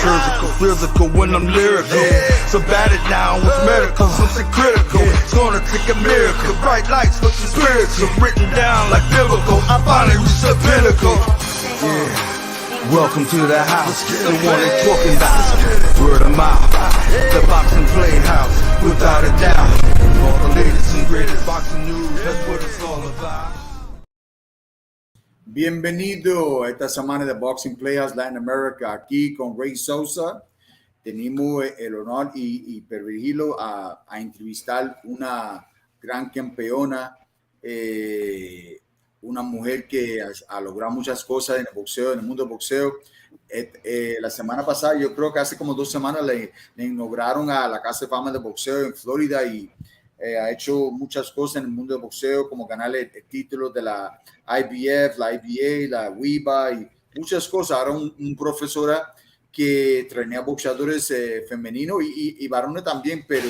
surgical, physical when I'm lyrical. So bat it down with medical, something critical. It's gonna take a miracle. Bright lights look spiritual, written down like biblical. I finally reached the pinnacle. Yeah. Welcome to the house, the one they talking about. Word of mouth, the boxing PlayHouse, without a doubt. All the latest and greatest boxing news, that's what it's all about. Bienvenido a esta semana de Boxing PlayHouse Latin America, aquí con Ray Sosa. Tenemos el honor y privilegio a entrevistar una gran campeona, una mujer que ha logrado muchas cosas en el boxeo, en el mundo del boxeo. La semana pasada, yo creo que hace como 2 semanas, le inauguraron a la Casa de Fama de Boxeo en Florida y ha hecho muchas cosas en el mundo del boxeo, como ganar el título de la IBF, la IBA, la WIBA y muchas cosas. Ahora un profesora que trainea boxeadores femeninos y varones también, pero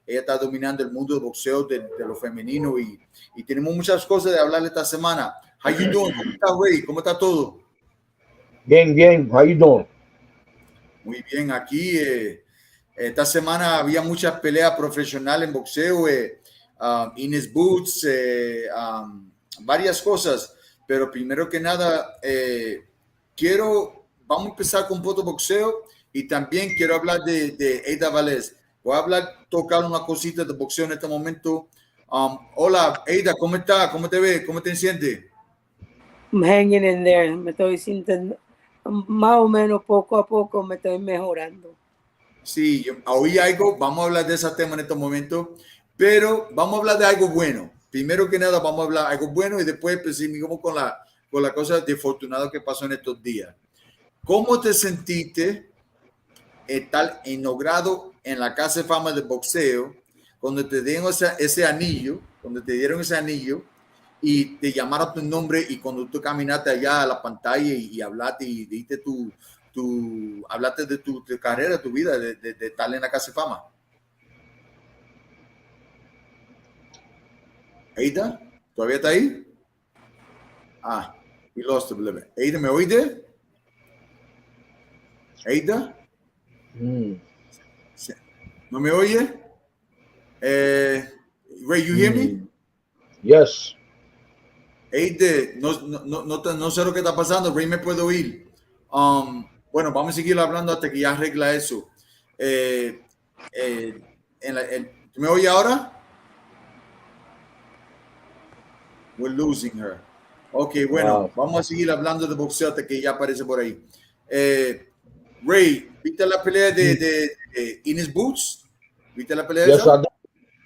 ella está dominando el mundo del boxeo de lo femenino y tenemos muchas cosas de hablar esta semana. How you doing? ¿Cómo está, Ray? ¿Cómo está todo? Bien, bien. How you doing? Muy bien. Aquí esta semana había muchas peleas profesionales en boxeo, Ines Boots, varias cosas. Pero primero que nada, vamos a empezar con un poco de boxeo y también quiero hablar de Ada Velez. Voy a tocar una cosita de boxeo en este momento. Hola, Ada, ¿cómo estás? ¿Cómo te ves? ¿Cómo te sientes? I'm hanging in there. Me estoy sintiendo más o menos poco a poco, me estoy mejorando. Sí, yo oí algo. Vamos a hablar de ese tema en este momento, pero vamos a hablar de algo bueno. Primero que nada, vamos a hablar de algo bueno y después pues, seguimos con la cosa desafortunada que pasó en estos días. ¿Cómo te sentiste estar inaugurado en la Casa de Fama de Boxeo cuando te dieron ese anillo, y te llamaron tu nombre y cuando tú caminaste allá a la pantalla y hablaste y diste hablaste de tu carrera, tu vida, de estar en la Casa de Fama? Ada, ¿todavía está ahí? We lost a little bit. Ada, ¿me oíste? Ada? ¿No me oye? Ray, you hear me? Yes. Ada, no sé lo que está pasando. Ray me puede oír. Bueno, vamos a seguir hablando hasta que ya arregla eso. ¿Tú me oyes ahora? We're losing her. Ok, bueno, vamos a seguir hablando de boxeo hasta que ya aparece por ahí. Ray, ¿viste la pelea de Ines Boots? ¿Viste la pelea de esa?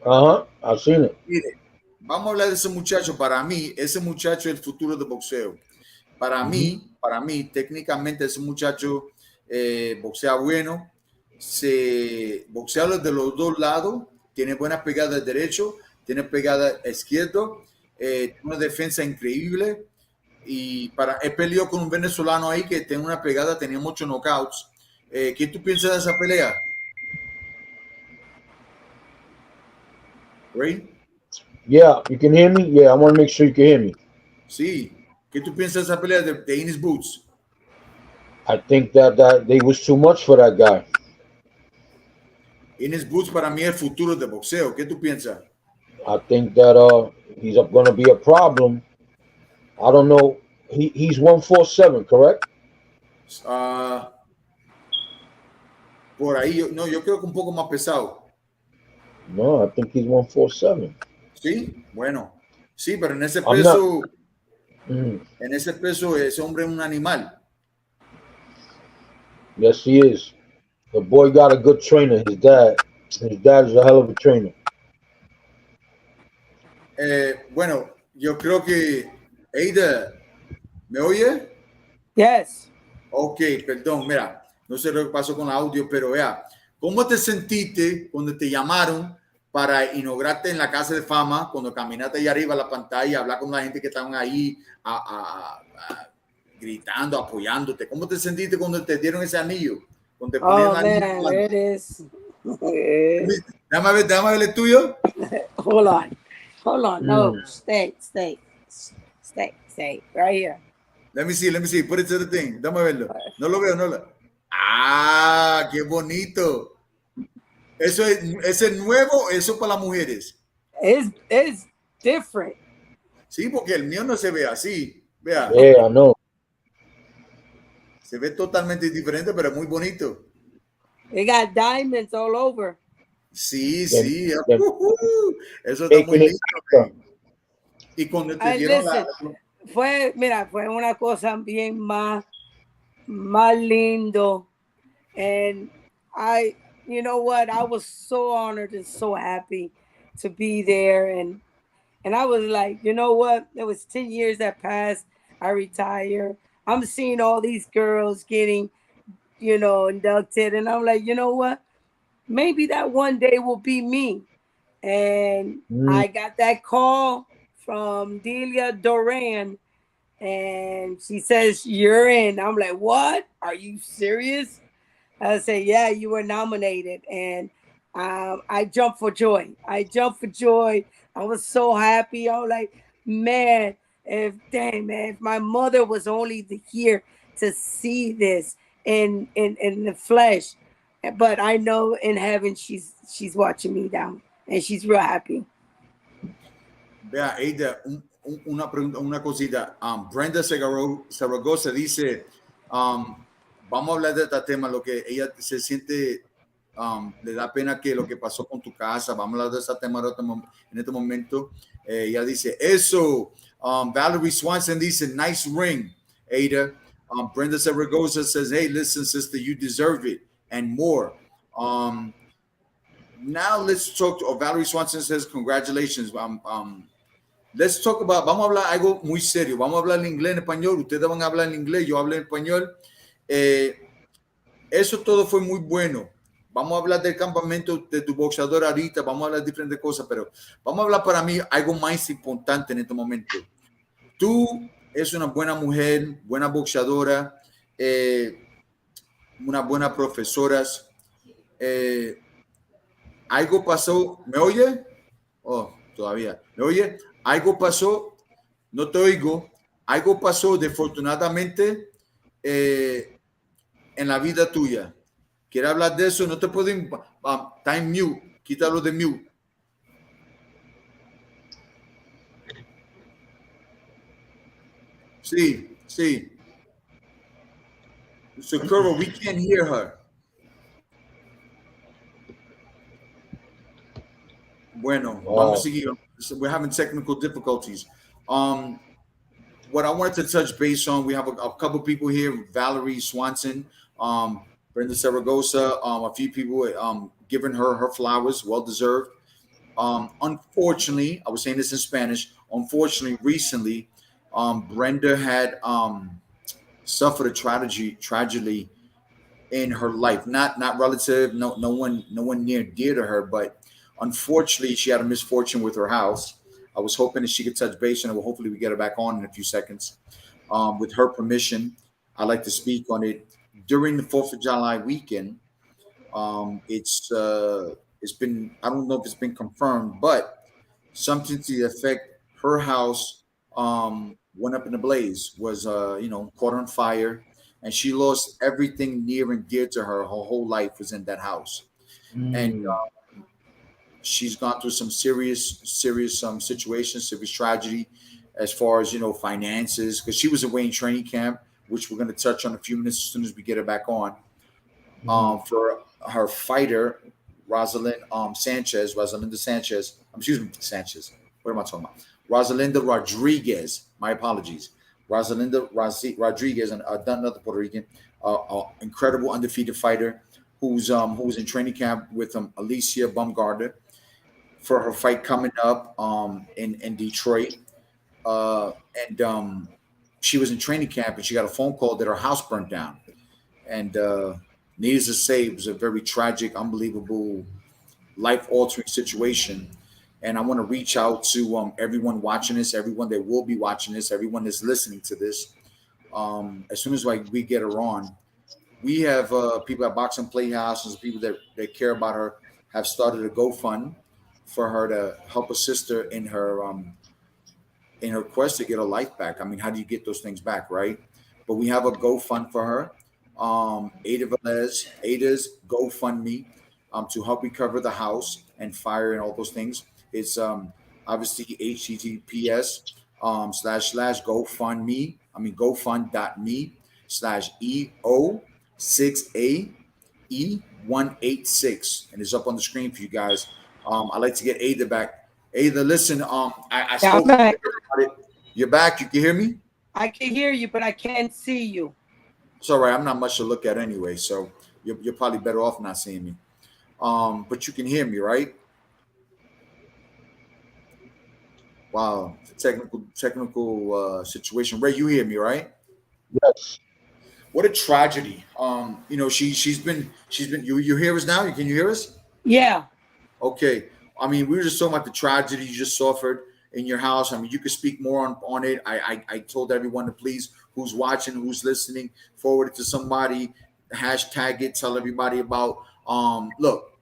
I've seen it. Mire, vamos a hablar de ese muchacho. Para mí, ese muchacho es el futuro del boxeo. Para mí, técnicamente, ese muchacho boxea bueno, se boxea de los dos lados, tiene buenas pegadas de derecho, tiene pegada izquierdo, tiene una defensa increíble y él peleó con un venezolano ahí que tiene una pegada, tenía muchos knockouts. ¿Qué tú piensas de esa pelea? Ray? Yeah, you can hear me? Yeah, I want to make sure you can hear me. Sí. ¿Qué tú piensas de esa pelea de Ines Boots? I think that they was too much for that guy. Ines Boots para mí es el futuro de boxeo. ¿Qué tú piensas? I think that he's going to be a problem. I don't know. He's 147, correct? Por ahí, yo creo que un poco más pesado. No, I think he's 147. Sí, bueno. Sí, pero en ese peso, ese hombre es un animal. Yes, he is. The boy got a good trainer. His dad is a hell of a trainer. Bueno, yo creo que Ada, ¿me oye? Yes. Ok, perdón, mira, no sé lo que pasó con el audio, pero vea, ¿cómo te sentiste cuando te llamaron para inaugurarte en la Casa de Fama, cuando caminaste ahí arriba a la pantalla, hablar con la gente que estaban ahí gritando, apoyándote? ¿Cómo te sentiste cuando te dieron ese anillo? Cuando te ponían man, it is. Déjame ver el tuyo. Hold on. No, stay. Right here. Let me see. Put it to the thing. Déjame verlo. No lo veo, Ah, qué bonito. ¿Eso es nuevo? ¿Eso para las mujeres? It's different. Sí, porque el mío no se ve así. Vea, Yeah, I know. se ve totalmente diferente, pero muy bonito. They got diamonds all over. Sí, They're, sí. they're Eso está muy making it lindo. bigger. Y cuando te I dieron la... listen, fue una cosa bien más lindo. And you know what? I was so honored and so happy to be there. And I was like, you know what? There was 10 years that passed. I retired. I'm seeing all these girls getting, inducted. And I'm like, you know what? Maybe that one day will be me. And Mm, I got that call from Delia Duran, and she says, "You're in." I'm like, "What? Are you serious?" I say, "Yeah, you were nominated." And I jumped for joy. I jumped for joy. I was so happy. I was like, man, if my mother was only here to see this in the flesh. But I know in heaven she's watching me down, and she's real happy. Vea, Ada, una pregunta, una cosita. Brenda Zaragoza dice, vamos a hablar de este tema, lo que ella se siente, le da pena que lo que pasó con tu casa, vamos a hablar de este tema en este momento. Ella dice, eso. Valerie Swanson dice, nice ring, Ada. Brenda Zaragoza says, hey, listen, sister, you deserve it, and more. Now let's talk. Valerie Swanson says, congratulations. Let's talk about, vamos a hablar algo muy serio. Vamos a hablar en inglés, en español. Ustedes van a hablar en inglés, yo hablo en español. Eso todo fue muy bueno. Vamos a hablar del campamento de tu boxeador ahorita. Vamos a hablar de diferentes cosas, pero vamos a hablar para mí algo más importante en este momento. Tú eres una buena mujer, buena boxeadora, una buena profesora. Algo pasó. ¿Me oye? Oh, todavía. ¿Me oye? Algo pasó. No te oigo. Algo pasó desafortunadamente en la vida tuya. ¿Quieres hablar de eso? No te puedo... time mute. Quítalo de mute. Sí, sí. So, Curl, we can't hear her. Bueno, vamos a seguir. We're having technical difficulties. What I wanted to touch base on, we have a couple people here, Valerie Swanson, Brenda Zaragoza, a few people giving her flowers, well deserved. Unfortunately, I was saying this in Spanish. Unfortunately, recently, Brenda had suffered a tragedy in her life. Not relative, no one near dear to her, but unfortunately, she had a misfortune with her house. I was hoping that she could touch base on it. Well, hopefully, we get her back on in a few seconds. With her permission, I'd like to speak on it during the 4th of July weekend. It's been, I don't know if it's been confirmed, but something to the effect her house went up in a blaze, was caught on fire, and she lost everything near and dear to her. Her whole life was in that house, and she's gone through some serious situations, serious tragedy, as far as finances, because she was away in training camp, which we're going to touch on in a few minutes as soon as we get her back on. For her fighter, Rosalinda Sanchez. Excuse me, Sanchez. What am I talking about? Rosalinda Rodriguez. My apologies. Rosalinda Rodriguez, another Puerto Rican, incredible undefeated fighter who was in training camp with Alicia Baumgartner for her fight coming up in Detroit. And she was in training camp and she got a phone call that her house burnt down. And needless to say, it was a very tragic, unbelievable, life-altering situation. And I want to reach out to everyone watching this, everyone that will be watching this, everyone that's listening to this. As soon as we get her on, we have people at Boxing PlayHouse and people that care about her have started a GoFund for her to help assist her in her quest to get her life back. I mean, how do you get those things back, right? But we have a GoFund for her. Ada Velez, Ada's GoFundMe, to help recover the house and fire and all those things. It's obviously HTTPS / GoFundMe. I mean GoFund.me /EO6AE186, and it's up on the screen for you guys. I'd like to get Ada back. Ada, listen, I Yeah, I'm spoke back. about it. You're back. You can hear me? I can hear you, but I can't see you. It's all right. I'm not much to look at anyway, so you're probably better off not seeing me. But you can hear me, right? Wow, technical situation. Ray, you hear me, right? Yes. What a tragedy. She's been. You hear us now? Can you hear us? Yeah. Okay. I mean, we were just talking about the tragedy you just suffered in your house. I mean, you could speak more on it. I told everyone to please, who's watching, who's listening, forward it to somebody, hashtag it, tell everybody about. Look,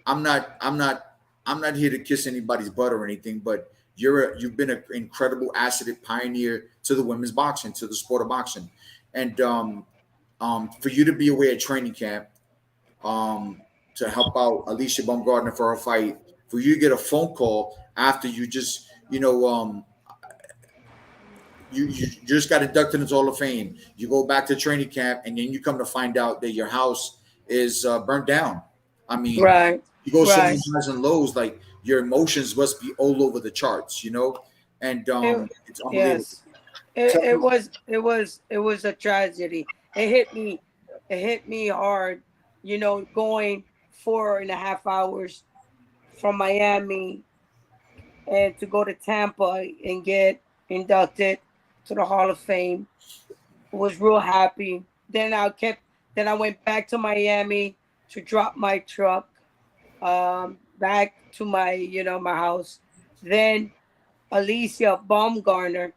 I'm not I'm not I'm not here to kiss anybody's butt or anything, but you've been an incredible asset and pioneer to the women's boxing, to the sport of boxing, and for you to be away at training camp, to help out Alicia Baumgartner for her fight, for you to get a phone call after you just you just got inducted into Hall of Fame. You go back to training camp, and then you come to find out that your house is burnt down. I mean, Right. you go so many Right. highs and lows. Like your emotions must be all over the charts, and It, it's unbelievable. yes. Tell me, It was a tragedy. It hit me. It hit me hard. Going 4.5 hours from Miami and to go to Tampa and get inducted to the Hall of Fame. Was real happy. Then I went back to Miami to drop my truck back to my house. Then Alicia Baumgartner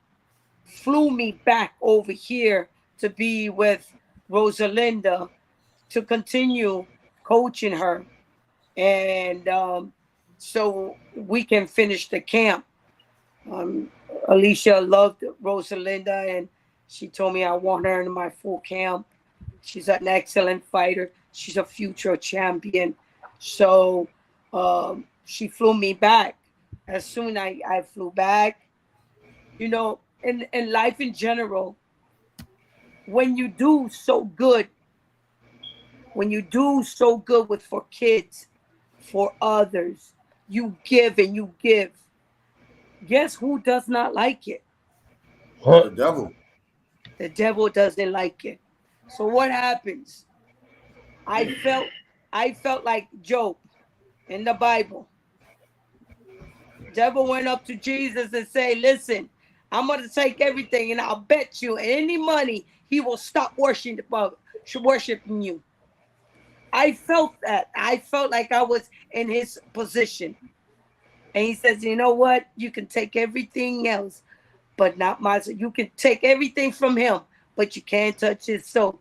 flew me back over here to be with Rosalinda to continue coaching her, and so we can finish the camp. Um, Alicia loved Rosalinda, and she told me I want her in my full camp. She's an excellent fighter. She's a future champion. So she flew me back. As soon I flew back, in life in general, when you do so good, when you do so good with for kids, for others, you give and you give. Guess who does not like it? the Huh? devil. The devil doesn't like it. So what happens? I felt I felt like Job in the Bible. Devil went up to Jesus and say, "Listen, I'm going to take everything, and I'll bet you any money he will stop worshiping you." I felt that. I felt like I was in his position. And he says, "You know what? You can take everything else, but not my soul. You can take everything from him, but you can't touch his soul."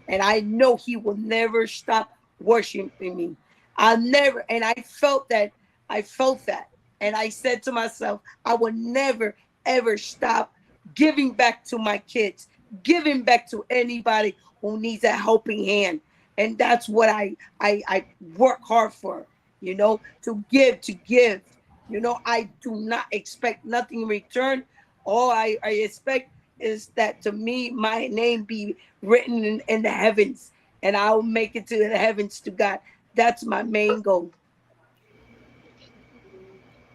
And I know he will never stop worshiping me. I'll never. And I felt that. I felt that. And I said to myself, I will never, ever stop giving back to my kids, giving back to anybody who needs a helping hand. And that's what I work hard for, to give, to give. I do not expect nothing in return. All I expect is that to me, my name be written in the heavens, and I'll make it to the heavens to God. That's my main goal.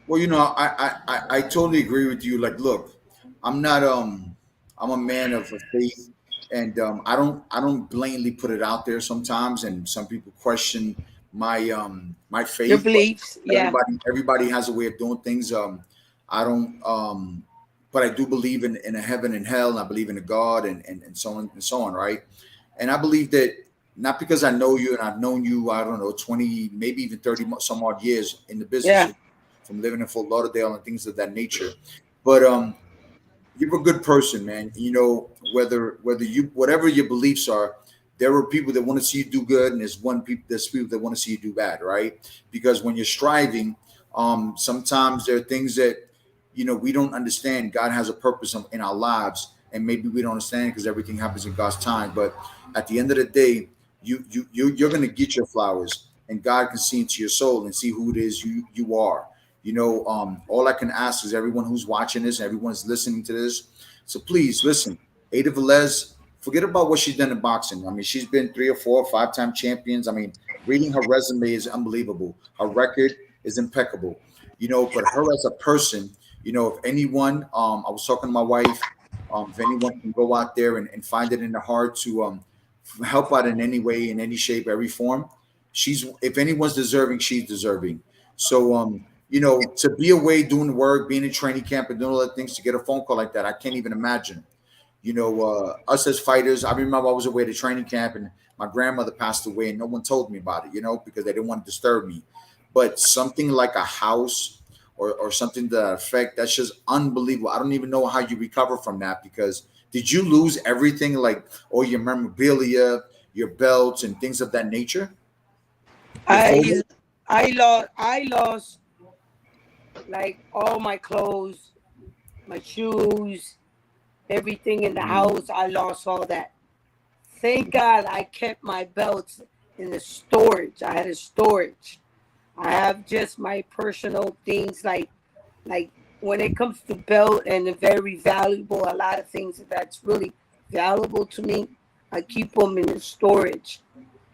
Well, I totally agree with you. Like, look, I'm not I'm a man of faith, and I don't blatantly put it out there sometimes, and some people question my Your faith, but beliefs, yeah. everybody has a way of doing things. I don't but I do believe in a heaven and hell, and I believe in a God, and so on and so on, right? And I believe that not because I know you and I've known you, I don't know, 20, maybe even 30 some odd years in the business, Yeah. from living in Fort Lauderdale and things of that nature. But you're a good person, man. Whether you whatever your beliefs are, there are people that want to see you do good, and there's people that want to see you do bad, right? Because when you're striving, sometimes there are things that we don't understand. God has a purpose in our lives, and maybe we don't understand because everything happens in God's time. But at the end of the day, you're gonna get your flowers, and God can see into your soul and see who it is you are. All I can ask is everyone who's watching this, everyone's listening to this. So please listen, Ada Velez, forget about what she's done in boxing. I mean, she's been 3 or 4 or 5 time champions. I mean, reading her resume is unbelievable. Her record is impeccable. But her as a person, if anyone, I was talking to my wife, if anyone can go out there and find it in their heart to help out in any way, in any shape, every form, if anyone's deserving, she's deserving. So, to be away doing work, being in training camp and doing all the things, to get a phone call like that, I can't even imagine. Us as fighters, I remember I was away to training camp and my grandmother passed away and no one told me about it, because they didn't want to disturb me. But something like a house or something to that effect, that's just unbelievable. I don't even know how you recover from that, because did you lose everything, like all your memorabilia, your belts and things of that nature? I lost like all my clothes, my shoes, everything in the house. I lost all that. Thank God I kept my belts in the storage. I had a storage. I have just my personal things, like when it comes to belt and very valuable, a lot of things that's really valuable to me, I keep them in the storage.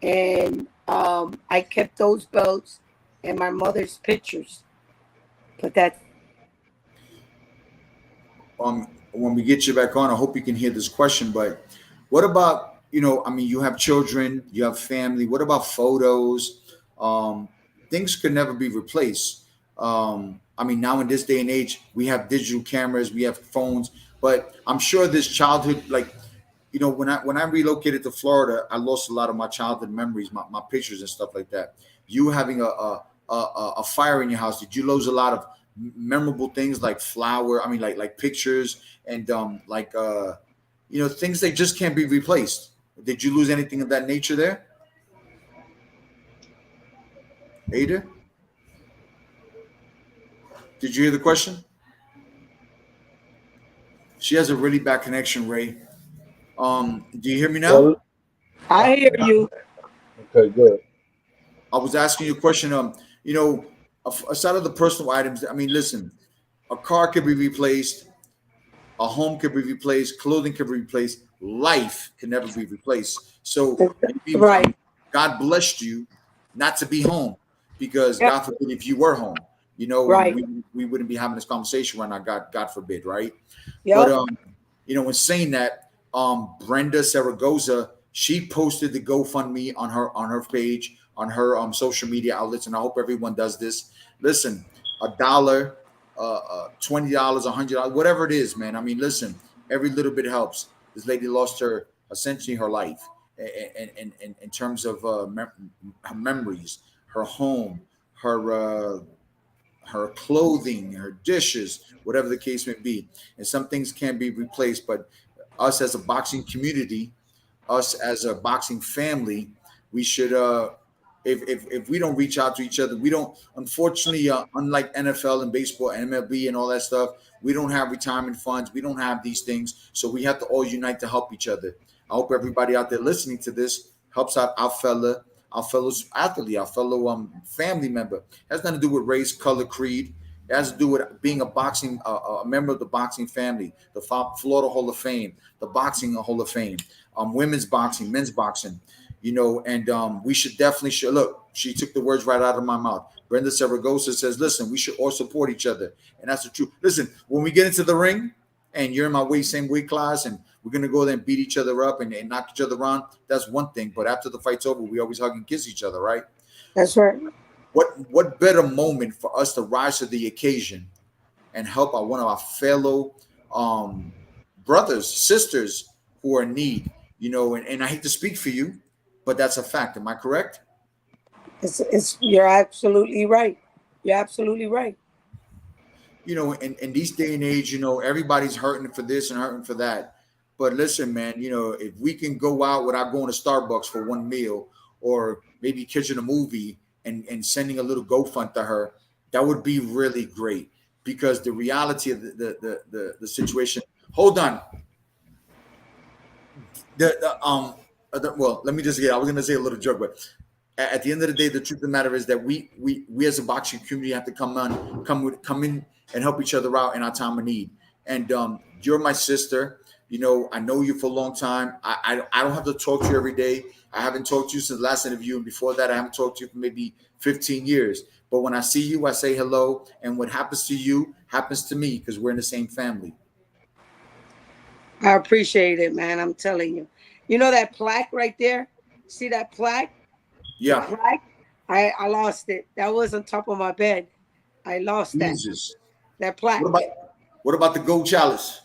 And I kept those belts and my mother's pictures. But that's When we get you back on, I hope you can hear this question. But what about, I mean, you have children, you have family. What about photos? Things could never be replaced. I mean, now in this day and age, we have digital cameras, we have phones, but I'm sure this childhood, like, when I relocated to Florida, I lost a lot of my childhood memories, my pictures and stuff like that. You having a fire in your house, did you lose a lot of memorable things like like pictures and things that just can't be replaced? Did you lose anything of that nature there, Ada? Did you hear the question? She has a really bad connection, Ray. Do you hear me now? Well, I hear you. okay, good. I was asking you a question. Aside of the personal items, I mean, listen, a car could be replaced, a home could be replaced, clothing could be replaced, life can never be replaced. So maybe, Right. God blessed you not to be home, because Yep. God forbid if you were home, Right. we wouldn't be having this conversation right now. God forbid, right? But Yep. when saying that, Brenda Saragosa, she posted the GoFundMe on her page, on her social media outlets, and I hope everyone does this. Listen, $1, $20, $100, whatever it is, man. I mean, listen, every little bit helps. This lady lost essentially her life, and in terms of her memories, her home, her clothing, her dishes, whatever the case may be. And some things can be replaced, but us as a boxing community, us as a boxing family, we should if we don't reach out to each other, we don't, unfortunately, unlike NFL and baseball and MLB and all that stuff, we don't have retirement funds, we don't have these things, so we have to all unite to help each other. I hope everybody out there listening to this helps out our fellow athlete, our fellow family member. It has nothing to do with race, color, creed. It has to do with being a member of the boxing family, the Florida Hall of Fame, the Boxing Hall of Fame, women's boxing, men's boxing, and we should definitely look. She took the words right out of my mouth. Brenda Saragosa says, listen, we should all support each other. And that's the truth. Listen, when we get into the ring and you're in my same weight class, and we're going to go there and beat each other up and knock each other around, that's one thing. But after the fight's over, we always hug and kiss each other, right? That's right. What better moment for us to rise to the occasion and help out one of our fellow brothers, sisters who are in need, and I hate to speak for you, but that's a fact. Am I correct? You're absolutely right. You're absolutely right. In these day and age, everybody's hurting for this and hurting for that. But listen, man, if we can go out without going to Starbucks for one meal, or maybe catching a movie and sending a little GoFund to her, that would be really great. Because the reality of the situation. Hold on. Well, let me just get. I was gonna say a little joke, but at the end of the day, the truth of the matter is that we as a boxing community have to come in and help each other out in our time of need. And you're my sister. You know, I know you for a long time. I don't have to talk to you every day. I haven't talked to you since the last interview, and before that, I haven't talked to you for maybe 15 years. But when I see you, I say hello, and what happens to you happens to me because we're in the same family. I appreciate it, man. I'm telling you. You know that plaque right there? See that plaque? The Yeah, plaque? I lost it. That was on top of my bed. I lost that. Jesus. That What plaque. about what about the gold chalice,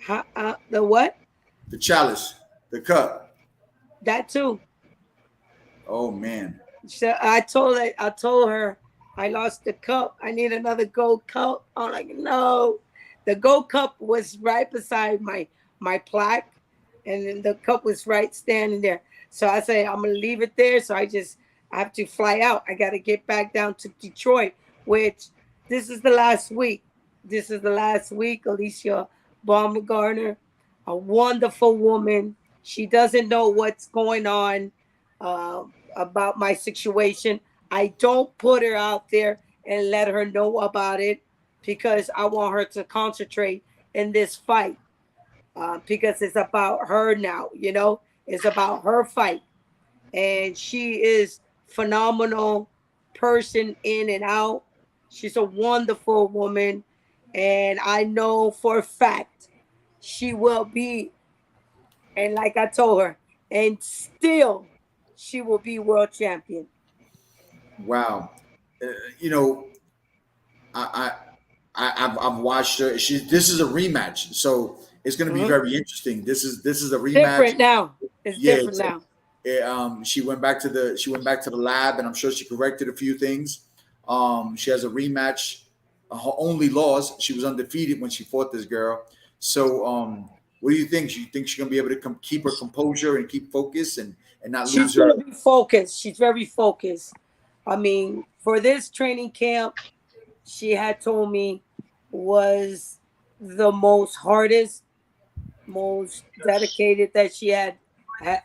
The what? the chalice, the cup? That too. Oh man. So I told her I lost the cup. I need another gold cup. I'm like, no. The gold cup was right beside my plaque, and then the cup was right standing there. So I say I'm gonna leave it there. So I have to fly out. I got to get back down to Detroit, which this is the last week. This is the last week. Alicia Baumgartner, a wonderful woman. She doesn't know what's going on. About my situation. I don't put her out there and let her know about it because I want her to concentrate in this fight because it's about her now, you know, it's about her fight. And she is phenomenal person in and out. She's a wonderful woman. And I know for a fact she will be, and like I told her, and still she will be world champion. Wow. Uh, you know, I, I've watched her. This is a rematch, so it's going to be Mhm. very interesting. This is a rematch. Different now. It's Yeah, different now. she went back to the lab, and I'm sure she corrected a few things. She has a rematch. Her only loss, she was undefeated when she fought this girl. So, what do you think? Do you think she's gonna be able to keep her composure and keep focus and not She's lose her? gonna be focused. She's very focused. I mean, for this training camp, she had told me was the most hardest, most dedicated that she had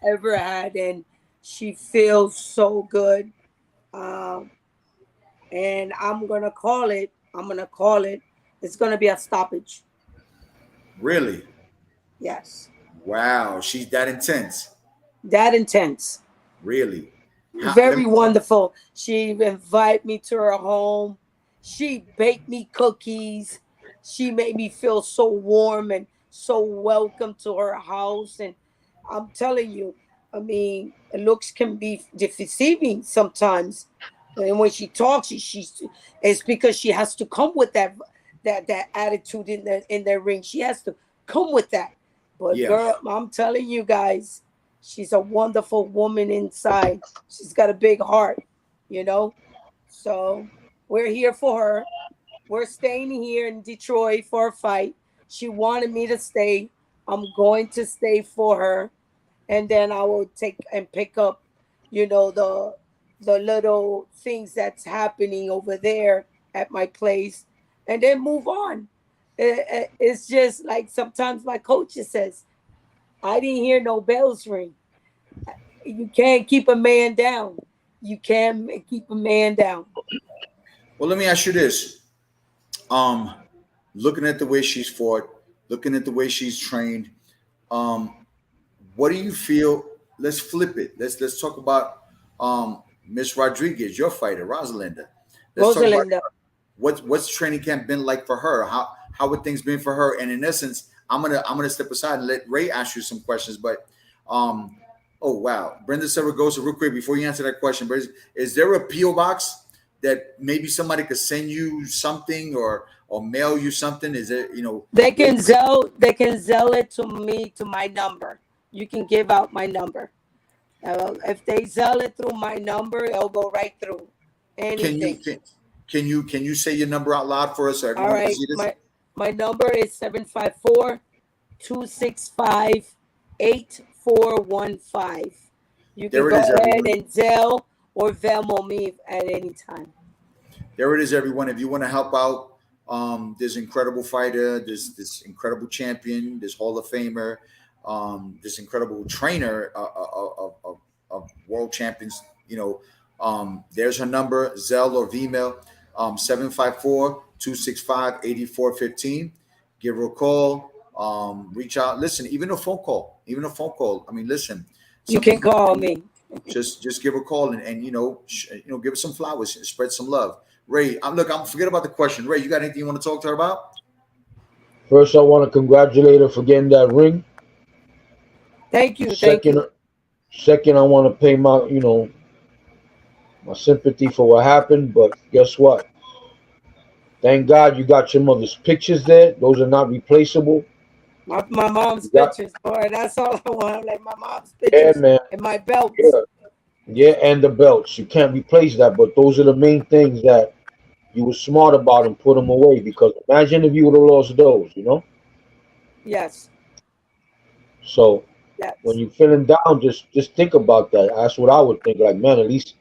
ever had, and she feels so good. Um, and I'm gonna call it. I'm gonna call it. It's gonna be a stoppage. Really? Yes, Wow, she's that intense. that intense. Really? Let me. Very wonderful. She invited me to her home. She baked me cookies. She made me feel so warm and so welcome to her house. And I'm telling you, I mean, looks can be deceiving sometimes. And when she talks, it's because she has to come with that attitude in the ring. She has to come with that. But Yeah. girl, I'm telling you guys, she's a wonderful woman inside. She's got a big heart, you know. So we're here for her. We're staying here in Detroit for a fight. She wanted me to stay. I'm going to stay for her, and then I will take and pick up, you know, the little things that's happening over there at my place, and then move on. It's just like sometimes my coach says, "I didn't hear no bells ring." You can't keep a man down. You can keep a man down. Well, let me ask you this. Um, Looking at the way she's fought, looking at the way she's trained, um, what do you feel? Let's flip it. Let's talk about Miss Rodriguez, your fighter, Rosalinda. Let's talk about Rosalinda. what's training camp been like for her. How would things been for her? And in essence, I'm gonna step aside and let Ray ask you some questions. But oh wow, Brenda Saragosa, real quick before you answer that question, but is there a PO box that maybe somebody could send you something or mail you something? Is it They can zell it to me to my number. You can give out my number. If they zell it through my number, it'll go right through can you anything. can you say your number out loud for us so All everyone can right. see this? My number is 754-265-8415. You can There it go is, ahead everyone. and Zelle or Venmo me at any time. There it is, everyone. If you want to help out this incredible fighter, this incredible champion, this Hall of Famer, this incredible trainer of world champions. There's her number, Zelle or Vmail, 754-265-8415. Give her a call. Reach out. Listen, even a phone call. I mean, listen. You can call me. Just give her a call and give her some flowers, spread some love. Ray, I'm forget about the question. Ray, you got anything you want to talk to her about? First, I want to congratulate her for getting that ring. Thank you. Second, I want to pay my sympathy for what happened. But guess what? Thank God you got your mother's pictures there. Those are not replaceable. My mom's pictures, boy. That's all I want. Like my mom's pictures. Yeah, man. And my belts. Yeah, and the belts. You can't replace that. But those are the main things that you were smart about and put them away. Because imagine if you would have lost those, Yes. So yes. When you're feeling down, just think about that. That's what I would think. Like, man, at least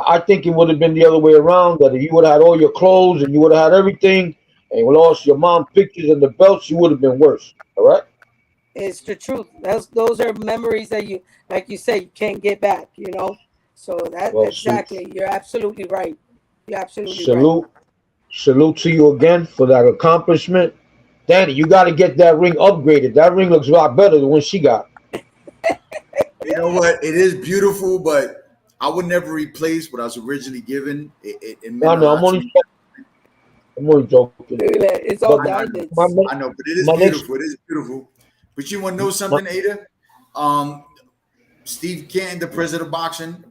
I think it would have been the other way around. That if you would have had all your clothes and you would have had everything, and you lost your mom pictures and the belts, you would have been worse. All right. It's the truth. Those are memories that you, like you say, you can't get back. So exactly. You're absolutely right. You're absolutely right. Salute to you again for that accomplishment. Danny, you got to get that ring upgraded. That ring looks a lot better than what she got. You know what? It is beautiful, but I would never replace what I was originally given. No, I'm only joking. It's all diamonds. I know, but it is beautiful. It is beautiful. But you want to know something, Ada? Steve Canton, the president of boxing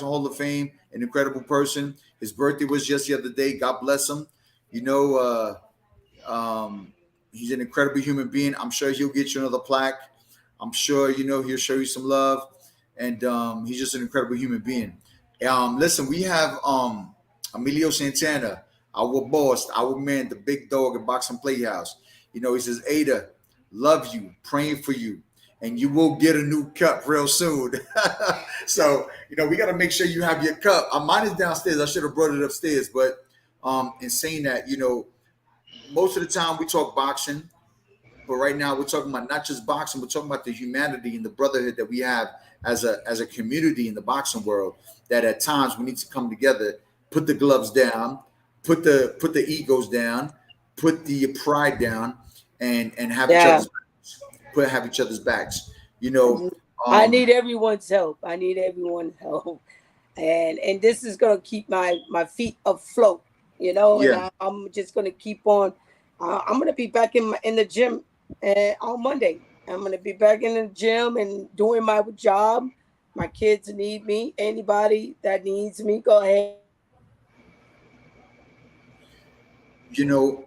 Hall of Fame, an incredible person. His birthday was just the other day. God bless him. He's an incredible human being. I'm sure he'll get you another plaque. I'm sure he'll show you some love, and he's just an incredible human being. Listen, we have Emilio Santana, our boss, our man, the big dog at Boxing Playhouse. He says, Ada, love you, praying for you, and you will get a new cup real soon. So we got to make sure you have your cup. Mine is downstairs. I should have brought it upstairs, but in saying that, most of the time we talk boxing. But right now we're talking about not just boxing, we're talking about the humanity and the brotherhood that we have as a community in the boxing world, that at times we need to come together, put the gloves down, put the egos down, put the pride down, and have each other's backs. I need everyone's help. And this is gonna keep my feet afloat, and I'm just gonna keep on. I'm gonna be back in the gym on Monday. I'm going to be back in the gym and doing my job. My kids need me. Anybody that needs me, go ahead. You're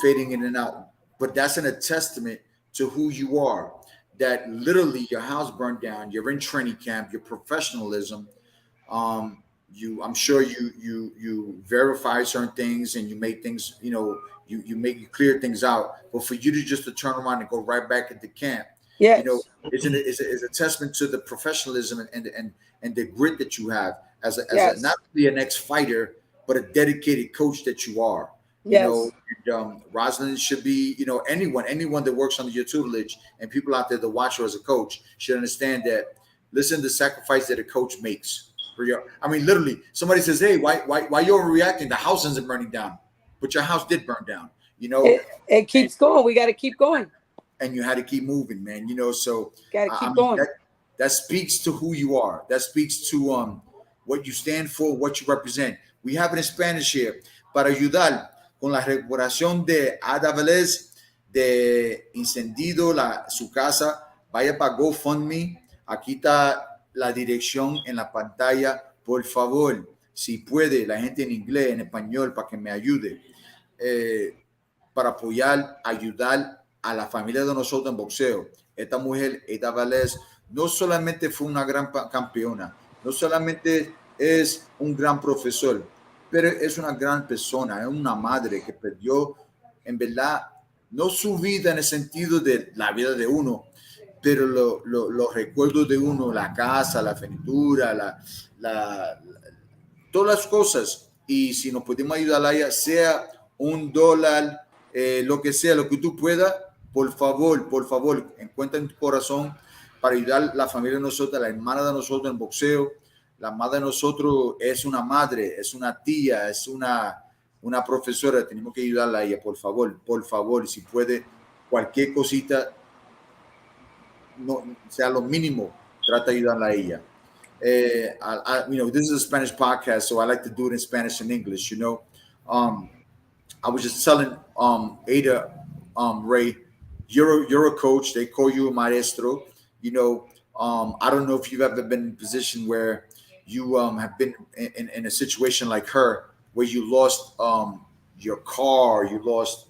fading in and out, but that's a testament to who you are. That literally your house burned down. You're in training camp. Your professionalism. I'm sure you verify certain things and you make things. You clear things out, but for you to turn around and go right back into camp, yes. It's a testament to the professionalism and the grit that you have as not only an ex-fighter, but a dedicated coach that you are. Yes. Rosalind should be, anyone that works under your tutelage, and people out there that watch her as a coach should understand that. Listen to the sacrifice that a coach makes. Literally, somebody says, "Hey, why you overreacting? The house isn't burning down." But your house did burn down, It keeps going. We got to keep going. And you had to keep moving, man. So got to keep going. That speaks to who you are. That speaks to what you stand for, what you represent. We have it in Spanish here. Para ayudar con la recuperación de Ada Velez de incendido su casa, vaya para GoFundMe. Aquí está la dirección en la pantalla. Por favor, si puede, la gente en inglés, en español, para que me ayude, para ayudar a la familia de nosotros en boxeo. Esta mujer, Ada Velez, no solamente fue una gran campeona, no solamente es un gran profesor, pero es una gran persona, es una madre que perdió, en verdad, no su vida en el sentido de la vida de uno, pero los recuerdos de uno, la casa, la finitura, todas las cosas. Y si nos podemos ayudar a ella, sea $1, lo que sea, lo que tú puedas, por favor, encuentra en tu corazón para ayudar a la familia de nosotros, la hermana de nosotros en boxeo. La madre de nosotros es una madre, es una tía, es una profesora. Tenemos que ayudarla a ella, por favor, si puede, cualquier cosita, no sea lo mínimo, trata de ayudarla a ella. This is a Spanish podcast, so I like to do it in Spanish and English. I was just telling Ada, Ray, you're a coach. They call you a maestro. I don't know if you've ever been in a position where you have been in a situation like her, where you lost your car, you lost,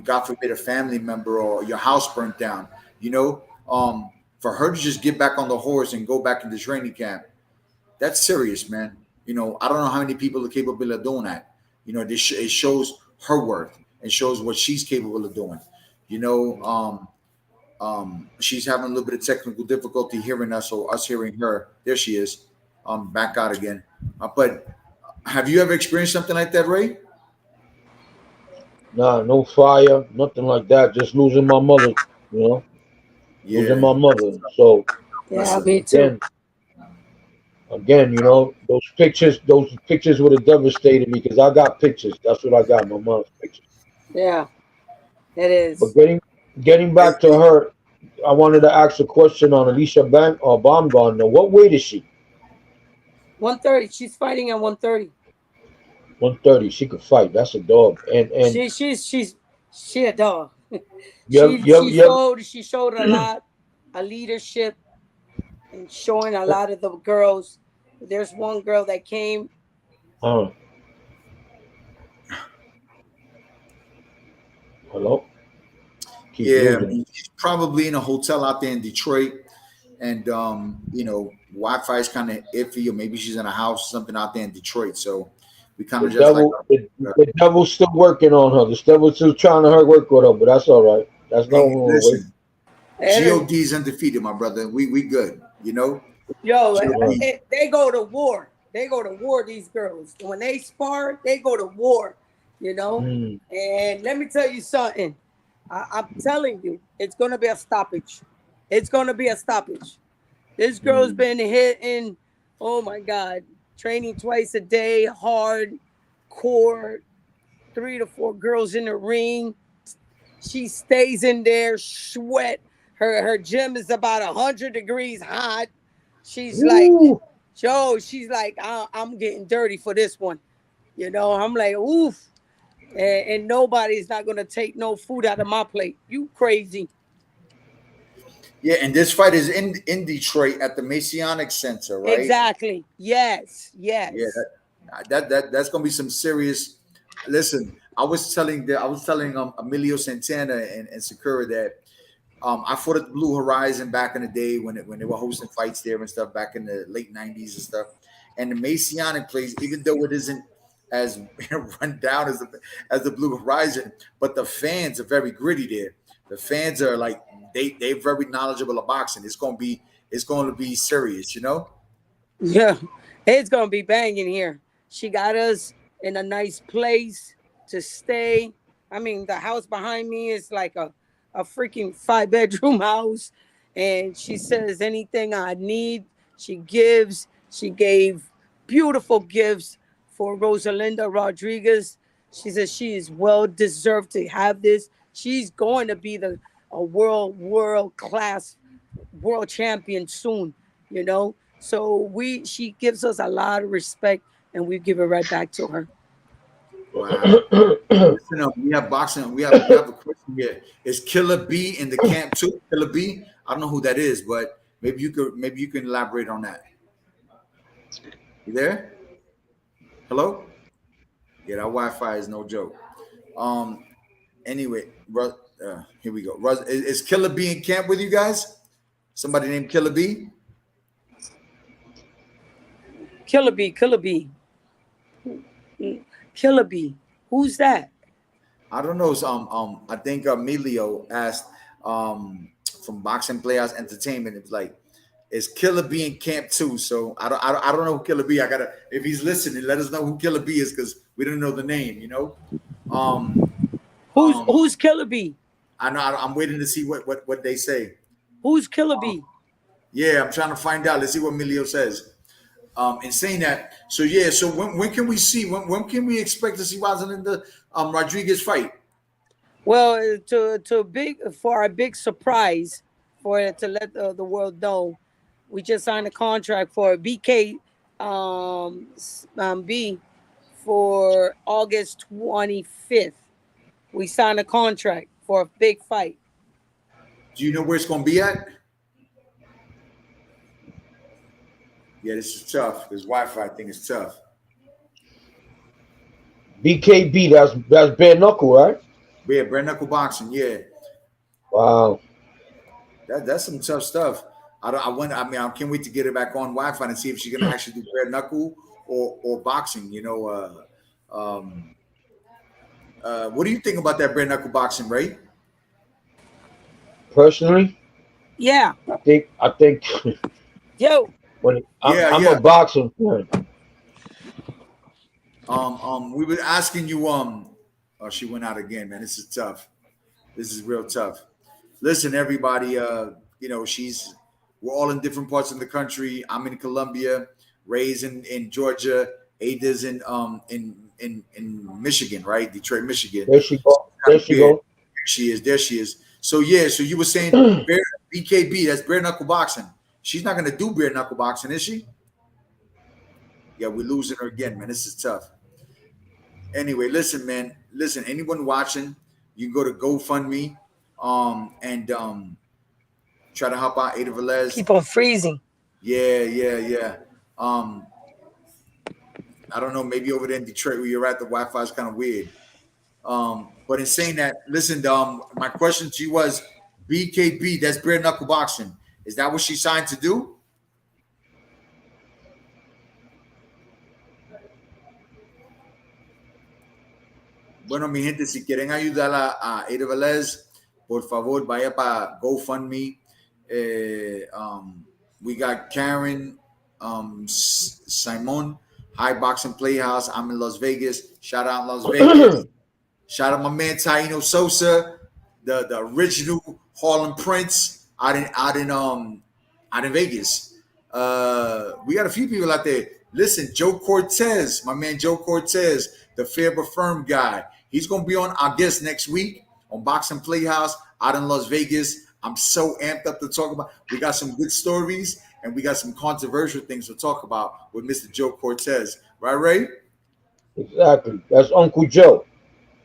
God forbid, a family member, or your house burnt down. For her to just get back on the horse and go back into training camp, that's serious, man. I don't know how many people are capable of doing that. It shows her worth and shows what she's capable of doing. She's having a little bit of technical difficulty hearing us, or us hearing her. There she is. Back out again. But have you ever experienced something like that, Ray? Nah, no fire, nothing like that. Just losing my mother, losing my mother. So Yeah, me too. Again, those pictures would have devastated me, because I got pictures. That's what I got, my mom's pictures. Yeah, it is. But getting back to her, I wanted to ask a question on Alicia Baumgartner. What weight is she? 130. She's fighting at 130. 130. She could fight. That's a dog. And she's a dog. She showed a lot of leadership and showing a lot of the girls. There's one girl that came. Hello? He's probably in a hotel out there in Detroit, and Wi-Fi is kind of iffy, or maybe she's in a house or something out there in Detroit. So we kind of the devil's still working on her. The devil's still trying to work with her, but that's all right. That's no listen. GOD's undefeated, my brother. We good, Yo, they go to war. They go to war, these girls. When they spar, they go to war, And let me tell you something. I'm telling you, it's going to be a stoppage. It's going to be a stoppage. This girl's been hitting, oh my God, training twice a day, hard, core, 3 to 4 girls in the ring. She stays in there, sweat. Her gym is about 100 degrees hot. She's like, she's like, I'm getting dirty for this one. I'm like, oof. And nobody's not going to take no food out of my plate. You crazy. Yeah, and this fight is in Detroit at the Masonic Center, right? Exactly. Yes. Yeah, that's going to be some serious. Listen, I was telling Emilio Santana and Sakura that I fought at the Blue Horizon back in the day when they were hosting fights there and stuff back in the late 90s and stuff. And the Masonic place, even though it isn't as run down as the Blue Horizon, but the fans are very gritty there. The fans are like they're very knowledgeable of boxing. It's going to be serious, Yeah, it's going to be banging here. She got us in a nice place to stay. I mean, the house behind me is like a freaking 5-bedroom house, and she says anything I need, she gives. She gave beautiful gifts for Rosalinda Rodriguez. She says she is well deserved to have this. She's going to be a world class world champion soon, So she gives us a lot of respect, and we give it right back to her. Wow. Listen up, we have boxing. We have a question here. Is Killer B in the camp too? Killer B? I don't know who that is, but maybe you can elaborate on that. You there? Hello? Yeah, that Wi-Fi is no joke. Anyway, here we go. Is Killer B in camp with you guys? Somebody named Killer B? Killer B. Killer B. Who's that? I don't know. I think Emilio asked from Boxing PlayHouse Entertainment. It's like, is Killer B in camp too? So I don't know who Killer B. If he's listening, let us know who Killer B is, because we don't know the name. Who's Killer B? I know. I'm waiting to see what they say. Who's Killer B? Yeah, I'm trying to find out. Let's see what Emilio says. And saying that, so yeah, so when can we see? When can we expect to see Rosalind Rodriguez fight? Well, to big for our big surprise, to let the world know, we just signed a contract for BK B for August 25th. We signed a contract for a big fight. Do you know where it's going to be at? Yeah, this is tough. This Wi-Fi thing is tough. BKB, that's bare knuckle, right? Yeah, bare knuckle boxing. Yeah, Wow. that's some tough stuff. I can't wait to get her back on Wi-Fi and see if she's gonna actually do bare knuckle or boxing. What do you think about that bare knuckle boxing, Ray? Personally, Yeah. I think Yo. I'm a boxing fan. We were asking you. Oh, she went out again, man. This is tough. This is real tough. Listen, everybody. We're all in different parts of the country. I'm in Colombia, Ray's in Georgia, Ada's in Michigan, right? Detroit, Michigan. There she go. There she go. There she is. So yeah, so you were saying BKB, that's bare knuckle boxing. She's not gonna do bare knuckle boxing, is she? Yeah, we're losing her again, man. This is tough. Anyway, listen, man. Listen, anyone watching, you can go to GoFundMe, and try to help out Ada Velez. Keep on freezing. Yeah. I don't know. Maybe over there in Detroit where you're at, the Wi-Fi is kind of weird. But in saying that, listen, my question to you was BKB, that's bare knuckle boxing. Is that what she signed to do? Bueno, mi gente, si quieren ayudar a Ada Velez, por favor, vaya para GoFundMe. We got Karen, Simon, High Boxing PlayHouse. I'm in Las Vegas. Shout out Las Vegas. Shout out my man Taino Sosa, the original Harlem Prince out in Vegas. We got a few people out there. Listen, Joe Cortez, my man Joe Cortez, the fair but firm guy. He's gonna be on our guest next week on Boxing Playhouse out in Las Vegas. I'm so amped up to talk about. We got some good stories and we got some controversial things to talk about with Mr. Joe Cortez. Right, Ray? Exactly. That's Uncle Joe.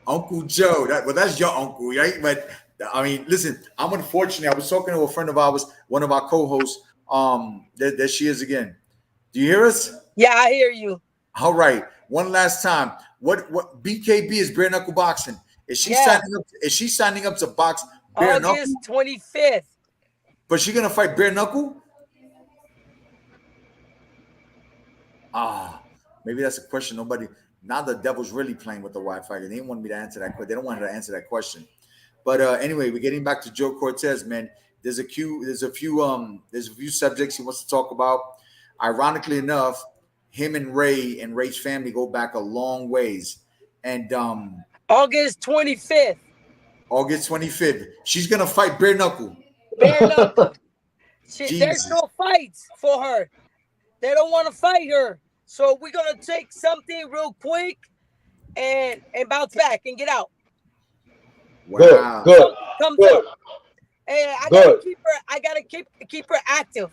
Uncle Joe. That's your uncle, right? But I mean, listen, I'm unfortunate. I was talking to a friend of ours, one of our co-hosts. There she is again. Do you hear us? Yeah, I hear you. All right. One last time. What BKB is bare knuckle boxing? Is she signing up to box bare knuckle? August 25th. But she gonna fight bare knuckle? Maybe that's a question. Now the devil's really playing with the Wi-Fi. They didn't want me to answer that question. They don't want her to answer that question. But anyway, we're getting back to Joe Cortez, man. There's a few subjects he wants to talk about. Ironically enough, him and Ray's family go back a long ways. And August 25th. August 25th. She's gonna fight bare knuckle. Bare knuckle. There's no fights for her. They don't want to fight her. So we're gonna take something real quick and bounce back and get out. Wow. Good. Come through. Hey, I gotta keep her active.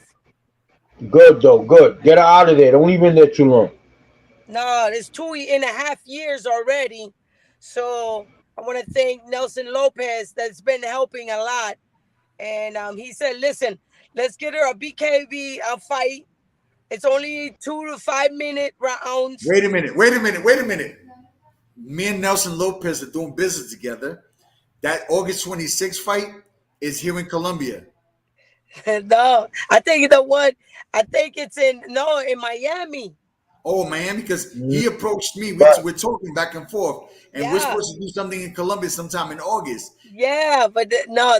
Good though. Good. Get her out of there. Don't leave in there too long. No, it's 2.5 years already. So I want to thank Nelson Lopez that's been helping a lot. And he said, listen, let's get her a BKB fight. It's only 2 to 5 minute rounds. Wait a minute. Me and Nelson Lopez are doing business together. That August 26th fight is here in Colombia. No, I think it's in Miami. Oh, Miami, because he approached me. We're talking back and forth, and we're supposed to do something in Colombia sometime in August. Yeah, but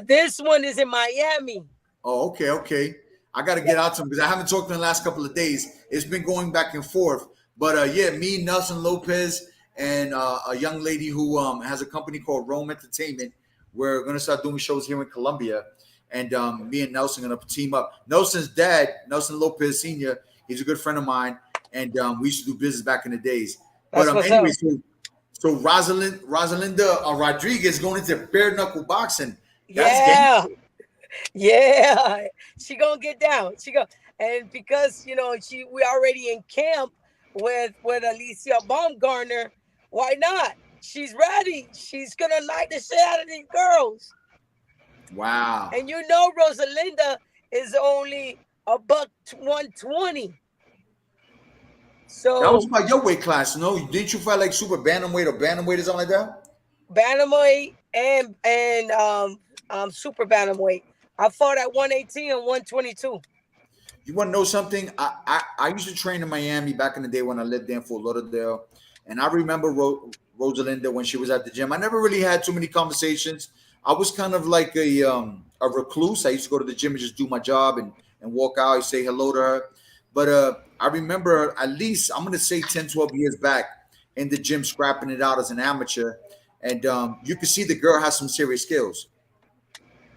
this one is in Miami. Oh, okay. I got to get out to him because I haven't talked to him the last couple of days. It's been going back and forth. But me, Nelson Lopez, and a young lady who has a company called Rome Entertainment. we're gonna start doing shows here in Colombia, and me and Nelson are gonna team up. Nelson's dad, Nelson Lopez Sr., he's a good friend of mine, and we used to do business back in the days. But That's what's anyway, up. so Rosalinda Rodriguez going into bare knuckle boxing. That's Yeah, yeah. She gonna get down. She go, and because we already in camp with Alicia Baumgartner. Why not? She's ready. She's gonna knock the shit out of these girls. wow. And Rosalinda is only a buck 120. That was So about your weight class, no? Didn't you fight like super bantamweight or bantamweight or something like that? bantamweight and super bantamweight. I fought at 118 and 122. You want to know something? I used to train in Miami back in the day when I lived there in Fort Lauderdale, and I remember Rosalinda when she was at the gym. I never really had too many conversations. I was kind of like a recluse. I used to go to the gym and just do my job and walk out. I say hello to her. But I remember at least, I'm going to say 10, 12 years back in the gym scrapping it out as an amateur. And you can see the girl has some serious skills.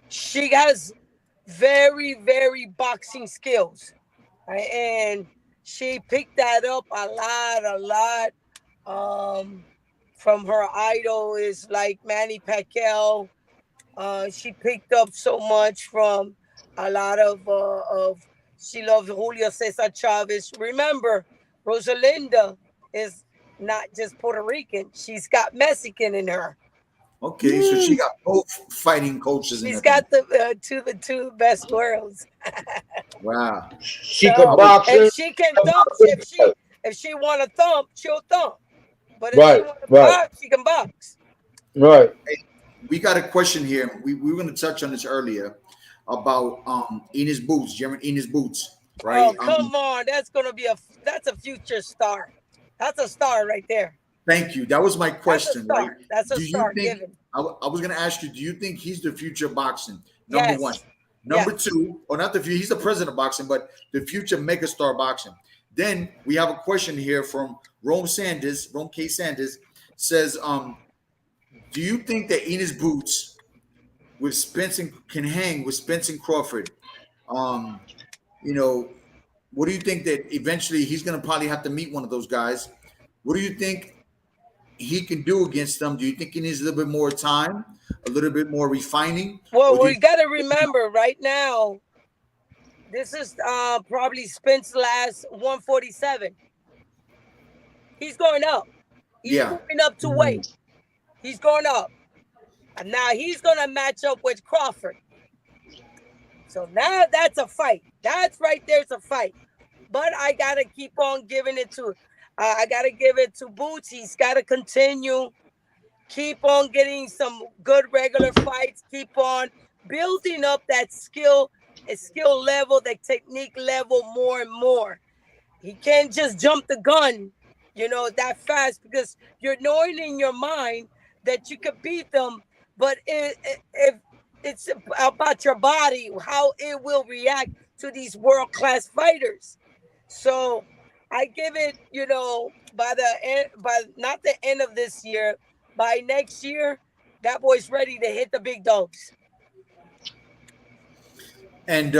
She has very, very boxing skills. Right? And she picked that up a lot. From her idol is like Manny Pacquiao. She picked up so much from a lot of she loves Julio Cesar Chavez. Remember, Rosalinda is not just Puerto Rican. She's got Mexican in her. Okay, so she got both fighting coaches. She's got the two best worlds. Wow. She can box. If she can thump, if she want to thump, she'll thump. But if she want to box, she can box. Right. Hey, we got a question here. We were going to touch on this earlier about Enos Boots, German Enos Boots, right? Oh, come on. That's a future star. That's a star right there. Thank you. That was my question, right? That's a star given. I was going to ask you, do you think he's the future of boxing? Yes. Number one. Number two, or not the future, he's the president of boxing, but the future megastar boxing. Then we have a question here from Rome K. Sanders says, do you think that Enos Boots with Spence can hang with Spence and Crawford? What do you think that eventually he's going to probably have to meet one of those guys? What do you think he can do against them? Do you think he needs a little bit more time, a little bit more refining? Well, we got to remember right now, this is probably Spence's last 147. He's going up. He's going up to weight. He's going up. And now he's going to match up with Crawford. So now that's a fight. That's right there's a fight. But I got to keep on giving it to I got to give it to Boots. He's got to continue. Keep on getting some good regular fights. Keep on building up that skill level, the technique level more and more. He can't just jump the gun, that fast, because you're knowing in your mind that you could beat them. But if it's about your body, how it will react to these world-class fighters. So I give it, by not the end of this year, by next year, that boy's ready to hit the big dogs. And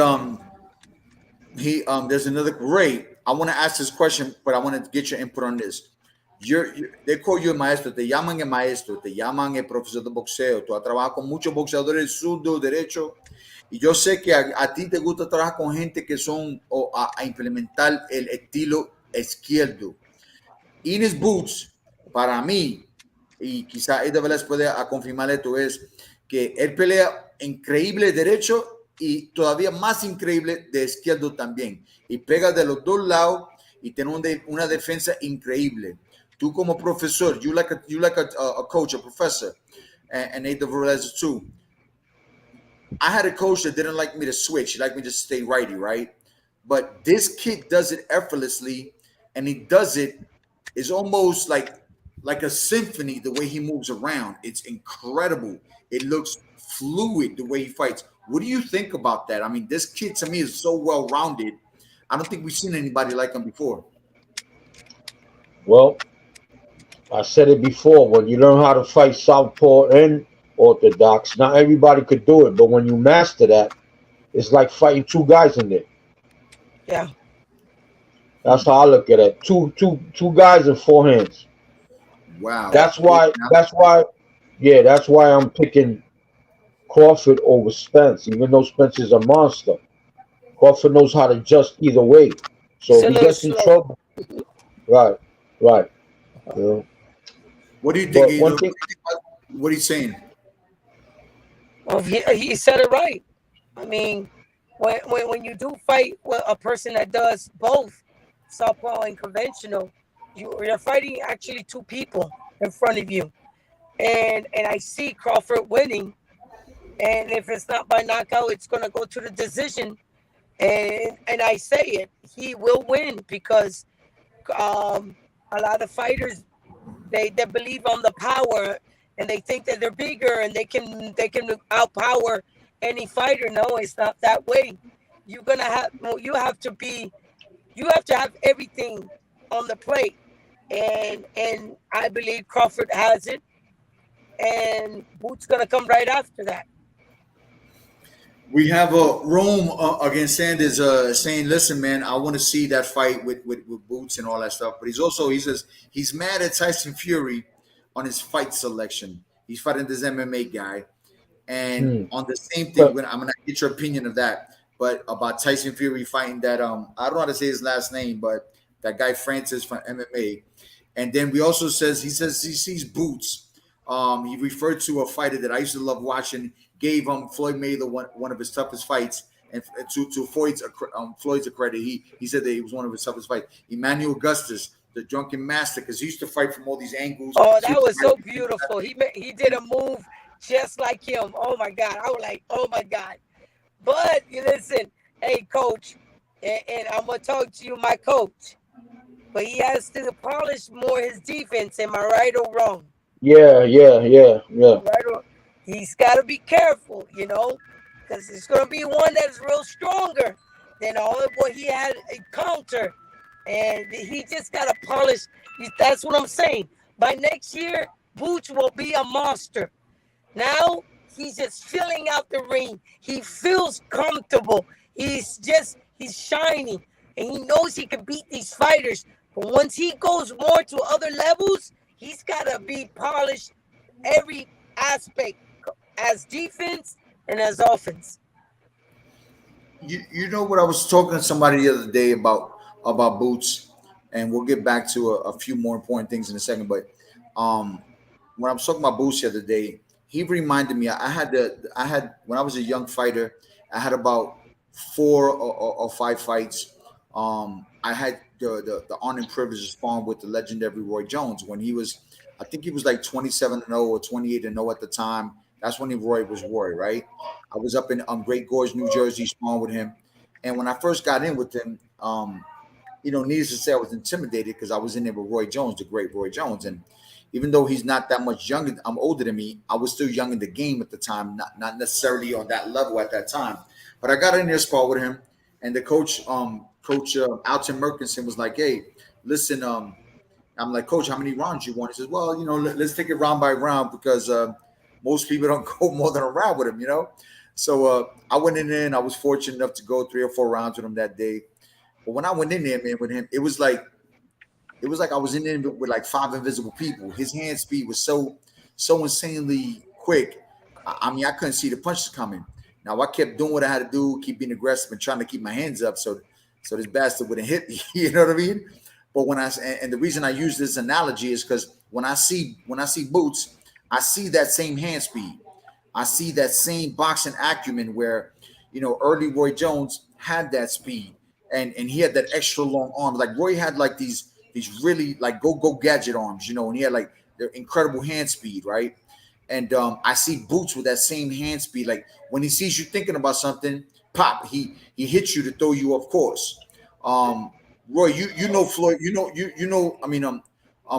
there's another great. I want to ask this question, but I want to get your input on this. They call you el maestro, te llaman el maestro, te llaman el profesor de boxeo. Tú has trabajado con muchos boxeadores zurdo, derecho, y yo sé que a ti te gusta trabajar con gente que son a implementar el estilo izquierdo. Enos Boots, para mí, y quizá Eda Velez puede confirmar esto, es que él pelea increíble derecho y todavía más increíble de izquierdo también. Y pega de los dos lados y tiene una defensa increíble. Tú como profesor, you like a coach, a professor, and Eda Velez too. I had a coach that didn't like me to switch. He liked me to stay righty, right? But this kid does it effortlessly, and he does it. It's almost like a symphony the way he moves around. It's incredible. It looks fluid the way he fights. What do you think about that? I mean, this kid to me is so well-rounded. I don't think we've seen anybody like him before. Well, I said it before. When you learn how to fight southpaw and orthodox. Not everybody could do it, but when you master that, it's like fighting two guys in there. Yeah. That's how I look at it. Two guys in four hands. Wow. That's why. That's why. Yeah, that's why I'm picking Crawford over Spence, even though Spence is a monster. Crawford knows how to adjust either way. So He's if a he little gets in slow. trouble, right, right. You know. What do you think? But one thing, What are you saying? Well, he said it right. I mean, when you do fight with a person that does both southpaw and conventional, you're fighting actually two people in front of you. And I see Crawford winning. And if it's not by knockout, it's gonna go to the decision. And I say it, he will win because a lot of fighters they believe on the power and they think that they're bigger and they can outpower any fighter. No, it's not that way. You're gonna have well, you have to have everything on the plate, and I believe Crawford has it, and Boots gonna come right after that. We have a Rome against Sanders saying, "Listen, man, I want to see that fight with Boots and all that stuff." But he says he's mad at Tyson Fury on his fight selection. He's fighting this MMA guy, and hmm, on the same thing, but I'm gonna get your opinion of that. But about Tyson Fury fighting that I don't know how to say his last name, but that guy Francis from MMA. And then we also says he sees Boots. He referred to a fighter that I used to love watching. Gave Floyd Mayweather one of his toughest fights, and to Floyd's credit, he said that he was one of his toughest fights. Emmanuel Augustus, the drunken master, because he used to fight from all these angles. Oh, that was so beautiful. He did a move just like him. Oh my God, I was like, oh my God. But you listen, hey coach, and I'm gonna talk to you, my coach. But he has to polish more his defense. Am I right or wrong? yeah. Right or he's got to be careful, because it's gonna be one that's real stronger than all of what he had a counter, and he just got to polish. That's what I'm saying. By next year, Boots will be a monster. Now he's just filling out the ring. He feels comfortable. He's shining, and he knows he can beat these fighters. But once he goes more to other levels, he's got to be polished every aspect, as defense and as offense. You know what, I was talking to somebody the other day about Boots, and we'll get back to a few more important things in a second. But um, when I was talking about Boots the other day, he reminded me. I had when I was a young fighter, I had about or five fights. I had the honor and privilege of sparring with the legendary Roy Jones when he was, I think he was like 27-0 or 28-0 at the time. That's when Roy was Roy, right? I was up in Great Gorge, New Jersey, sparring with him, and when I first got in with him, needless to say, I was intimidated because I was in there with Roy Jones, the great Roy Jones, and even though he's not that much younger, I'm older than me. I was still young in the game at the time, not necessarily on that level at that time. But I got in there spar with him, and the coach Alton Merkinson was like, "Hey, listen, I'm like, Coach, how many rounds you want?" He says, "Well, let's take it round by round because most people don't go more than a round with him. So I went in there and I was fortunate enough to go 3 or 4 rounds with him that day. But when I went in there, man, with him, it was like I was in there with like five invisible people. His hand speed was so insanely quick. I mean, I couldn't see the punches coming. Now I kept doing what I had to do, keep being aggressive and trying to keep my hands up so this bastard wouldn't hit me. You know what I mean? But and the reason I use this analogy is because when I see Boots, I see that same hand speed. I see that same boxing acumen where, early Roy Jones had that speed and he had that extra long arm. Like Roy had like these really like go gadget arms, and he had like their incredible hand speed, right? And I see Boots with that same hand speed. Like when he sees you thinking about something, pop, he hits you to throw you off course. Um, Roy, you know Floyd, I mean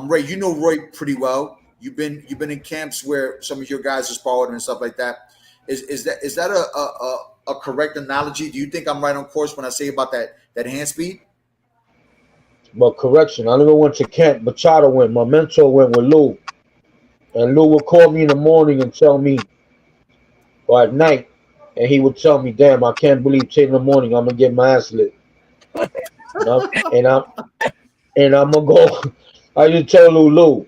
Ray, you know Roy pretty well. You've been in camps where some of your guys are sparred and stuff like that. Is that a correct analogy? Do you think I'm right on course when I say about that hand speed? correction, I never went to camp. Machado went. My mentor went with Lou. And Lou would call me in the morning and tell me, or at night, and he would tell me, "Damn, I can't believe 10 in the morning I'm gonna get my ass lit." And I'm gonna go. I just tell Lou,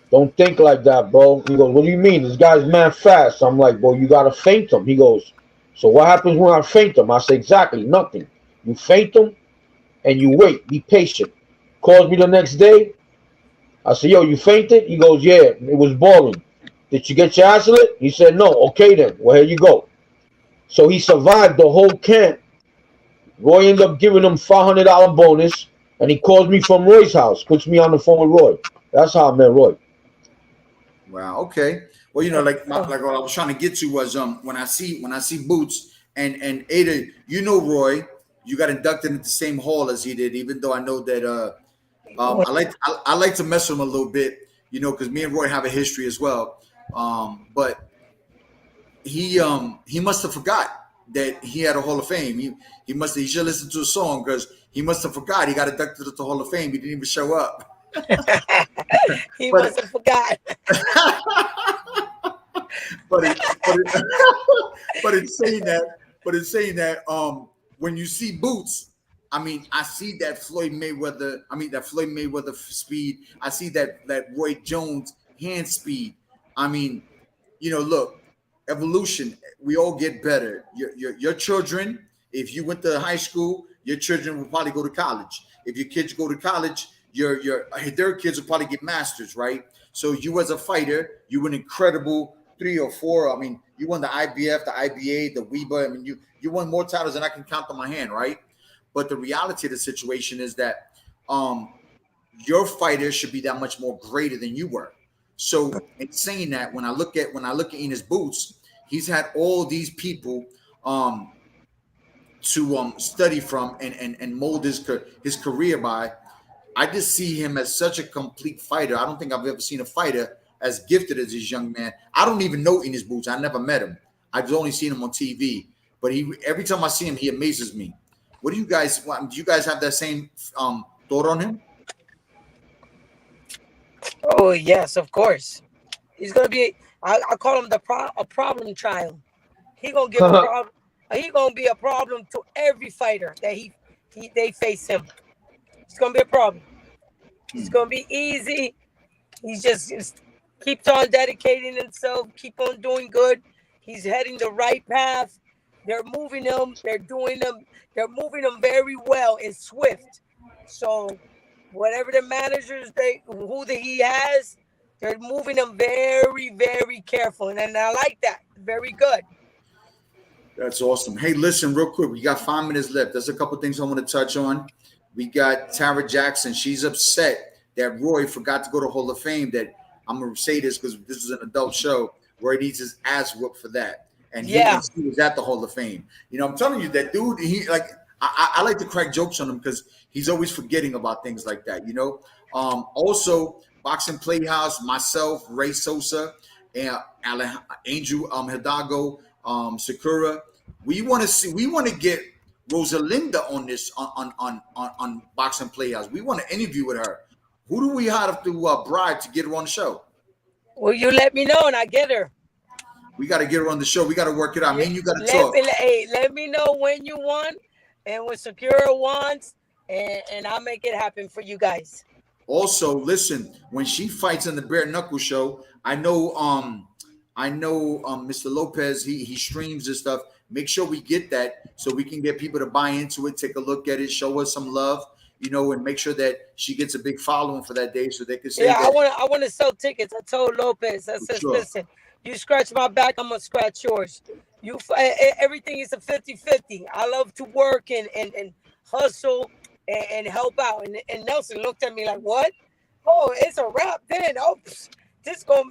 don't think like that, bro. He goes, "What do you mean? This guy's mad fast." I'm like, "Bro, you gotta feint him." He goes, "So what happens when I feint him?" I say, "Exactly, nothing. You feint him and you wait. Be patient." Calls me the next day. I said, "Yo, you fainted?" He goes, "Yeah, it was balling." "Did you get your ass lit?" He said, "No." "Okay then. Well, here you go." So he survived the whole camp. Roy ended up giving him $500 bonus, and he calls me from Roy's house, puts me on the phone with Roy. That's how I met Roy. Wow. Okay. Well, like what I was trying to get to was when I see Boots and Ada, Roy, you got inducted into the same hall as he did. Even though I know that I like to mess with him a little bit, because me and Roy have a history as well. But he must have forgot that he had a Hall of Fame. He should listen to a song because he must have forgot he got inducted to the Hall of Fame. He didn't even show up. He But must have forgot. but it, but it's saying that when you see Boots, I mean, I see that Floyd Mayweather speed. I see that Roy Jones hand speed. I mean, look, evolution. We all get better. Your children, if you went to high school, your children will probably go to college. If your kids go to college, their kids will probably get masters, right? So you as a fighter, you an incredible 3 or 4. I mean, you won the IBF, the IBA, the WEBA. I mean, you won more titles than I can count on my hand, right? But the reality of the situation is that your fighter should be that much more greater than you were. So in saying that, when I look at Enos Boots, he's had all these people to study from and mold his career by. I just see him as such a complete fighter. I don't think I've ever seen a fighter as gifted as this young man. I don't even know Enos Boots. I never met him. I've only seen him on TV. But every time I see him, he amazes me. What do you guys want? Do you guys have that same thought on him? Oh yes, of course. He's gonna be. I call him a problem child. He gonna give a problem. He gonna be a problem to every fighter that they face him. It's gonna be a problem. It's gonna be easy. He's just keeps on dedicating himself. Keep on doing good. He's heading the right path. They're moving him. They're doing them. They're moving him very well and swift. So whatever the managers he has, they're moving him very, very careful. And I like that. Very good. That's awesome. Hey, listen, real quick. We got 5 minutes left. There's a couple things I want to touch on. We got Tara Jackson. She's upset that Roy forgot to go to Hall of Fame. That I'm going to say this because this is an adult show. Roy needs his ass whooped for that. And he was at the Hall of Fame. I'm telling you, that dude, I like to crack jokes on him because he's always forgetting about things like that, Also, Boxing Playhouse, myself, Ray Sosa, and Angel Hidalgo, Sakura. We want to get Rosalinda on this on Boxing Playhouse. We want to interview with her. Who do we have to bribe to get her on the show? Well, you let me know and I get her. We got to get her on the show. We got to work it out. Me and you got to talk. Let me know when you want and when Sakura wants, and I'll make it happen for you guys. Also, listen, when she fights in the Bare Knuckle show, I know Mr. Lopez, he streams this stuff. Make sure we get that so we can get people to buy into it, take a look at it, show us some love, and make sure that she gets a big following for that day so they can say I want to sell tickets. I told Lopez, I said, listen, you scratch my back, I'm gonna scratch yours. Everything is a 50-50. I love to work and hustle and help out. And Nelson looked at me like, what? Oh, it's a wrap then. Oh,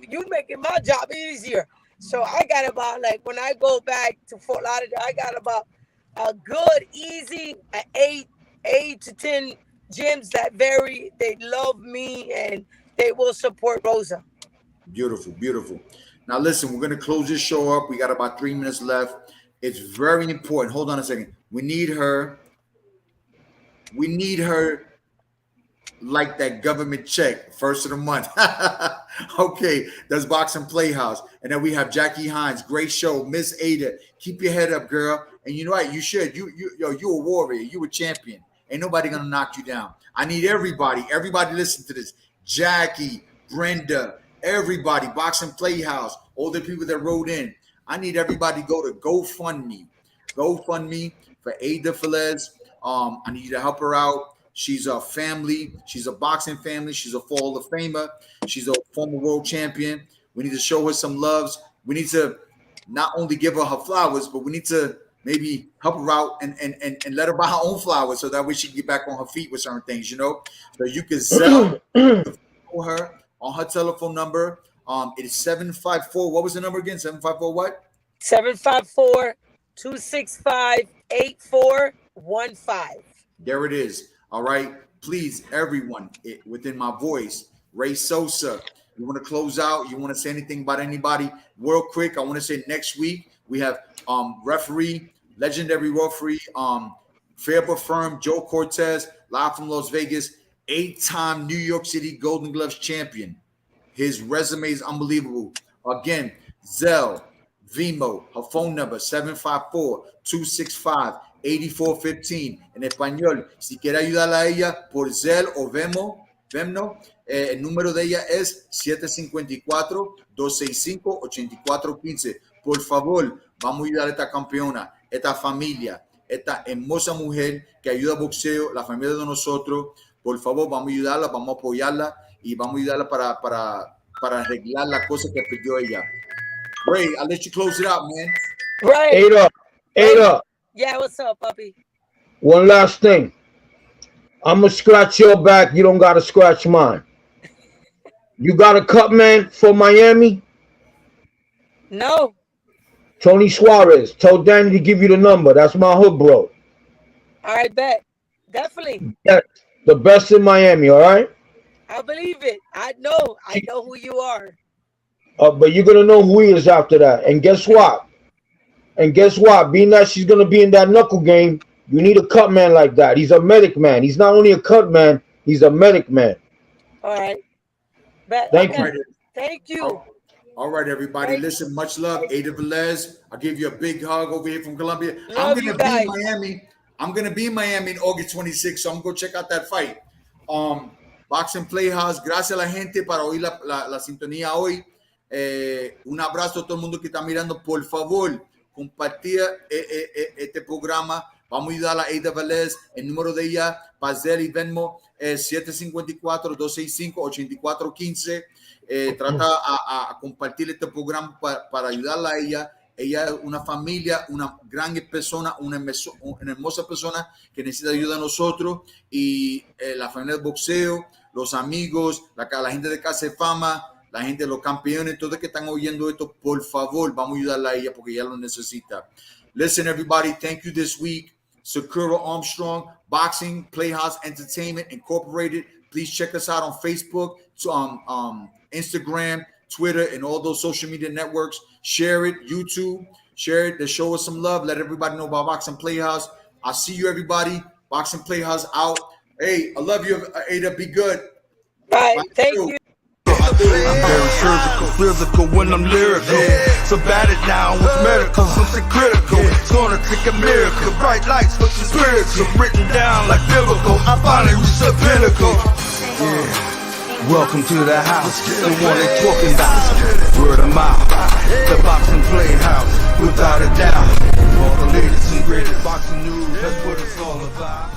you making my job easier. So I got about, like, when I go back to Fort Lauderdale, I got about a good, easy 8 to 10 gyms that they love me and they will support Rosa. Beautiful, beautiful. Now, listen, we're going to close this show up. We got about 3 minutes left. It's very important. Hold on a second. We need her like that government check, first of the month. Okay, that's Boxing Playhouse. And then we have Jackie Hines, great show. Miss Ada, keep your head up, girl. And you know what? You should. You a warrior. You a champion. Ain't nobody gonna knock you down. I need everybody. Everybody listen to this. Jackie, Brenda, everybody. Boxing Playhouse. All the people that wrote in. I need everybody to go to GoFundMe. GoFundMe for Ada Velez. I need you to help her out. She's a family. She's a boxing family. She's a Hall of Famer. She's a former world champion. We need to show her some loves. We need to not only give her flowers, but we need to maybe help her out and let her buy her own flowers so that way she can get back on her feet with certain things, you know? So you can sell her on her telephone number. It is 754. What was the number again? 754 what? 754-265-8415. There it is. All right. Please, everyone, within my voice, Ray Sosa, you want to close out? You want to say anything about anybody? Real quick, I want to say next week we have legendary referee, fair but firm, Joe Cortez, live from Las Vegas, 8-time New York City Golden Gloves champion. His resume is unbelievable. Again, Zell, Vimo, her phone number, 754-265-8415. En español, si quiere ayudarla a ella por Zell o Venmo, el número de ella es 754-265-8415. Por favor, vamos a ayudar a esta campeona, esta familia, esta hermosa mujer que ayuda a boxeo, la familia de nosotros. Por favor, vamos a ayudarla, vamos a apoyarla y vamos a ayudarla para arreglar las cosas que perdió ella. Ray, I'll let you close it out, man. Right. Ada. Yeah, what's up, puppy? One last thing. I'm going to scratch your back. You don't got to scratch mine. You got a cut man for Miami? No. Tony Suarez. Tell Danny to give you the number. That's my hood, bro. All right, bet. Definitely. Yeah, the best in Miami, all right? I believe it. I know who you are. But you're going to know who he is after that. And guess what? Being that she's going to be in that knuckle game, you need a cut man like that. He's a medic man. He's not only a cut man, he's a medic man. All right. Bet. Thank you. Thank you. All right, everybody. Listen, much love. Ada Velez. I'll give you a big hug over here from Colombia. Love I'm you gonna guys. be in Miami. I'm gonna be in Miami in August 26th, so I'm gonna go check out that fight. Boxing Playhouse. Gracias a la gente para oír la sintonía hoy. Un abrazo a todo el mundo que está mirando. Por favor, compartir este programa. Vamos a ayudar a Ada Velez. El número de ella, Pazel y Venmo, es 754-265-8415. Trata a compartir este programa para ayudarla a ella. Ella es una familia, una gran persona, una hermosa persona que necesita ayuda de nosotros. Y la familia de boxeo, los amigos, la gente de Casa de Fama, la gente de los campeones, todos que están oyendo esto, por favor, vamos a ayudarla a ella porque ella lo necesita. Listen, everybody, thank you this week. Sakura Armstrong, Boxing Playhouse Entertainment Incorporated. Please check us out on Facebook, Instagram, Twitter, and all those social media networks. Share it, YouTube, share it to show us some love. Let everybody know about Boxing Playhouse. I'll see you, everybody. Boxing Playhouse out. Hey, I love you, Ada. Be good. Right. Thank you. I'm very physical when I'm lyrical. So bat it down with medical, something critical. It's gonna take a miracle. Bright lights, but the spiritual written down like biblical. I finally reached the pinnacle. Yeah. Welcome to the house, the one they talking about. Word of mouth, the Boxing Playhouse, without a doubt. All the latest and greatest boxing news, that's what it's all about.